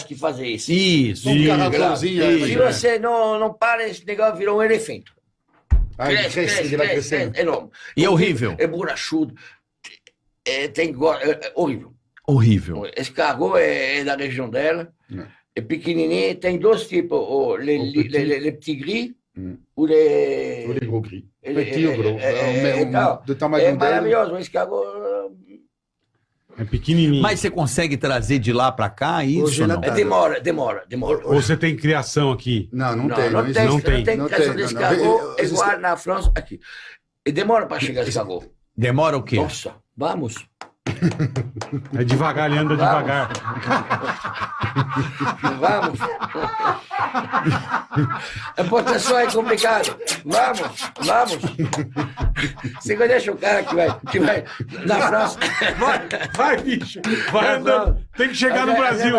que fazem isso. Isso. Um carrafãozinho aí. Se você não para, esse negócio virou um elefante. Aí cresce, ele vai crescendo. É enorme. E é horrível. É borrachudo. É horrível. Horrível. Esse cargo é da região dela. É pequenininho. Tem dois tipos. Le petit gris ou le... O ligro gris. Ele- Petit ou gros. Do É tamanho dele. maravilhoso. Esse cargo... É pequenininho. Mas você consegue trazer de lá pra cá isso Hoje ou ela não? tá- Ou você tem criação aqui? Não tem. Não tem. Não Você não tem. tem Não criação tem, desse não. cargo. É Existe- igual na França, aqui. E demora para chegar esse cargo. Demora o quê? Nossa, vamos. É devagar, ele anda devagar. Vamos. A importação é complicado. Vamos. Você conhece o cara que vai na França? Vai, bicho. Vai andando. Tem que chegar no Brasil.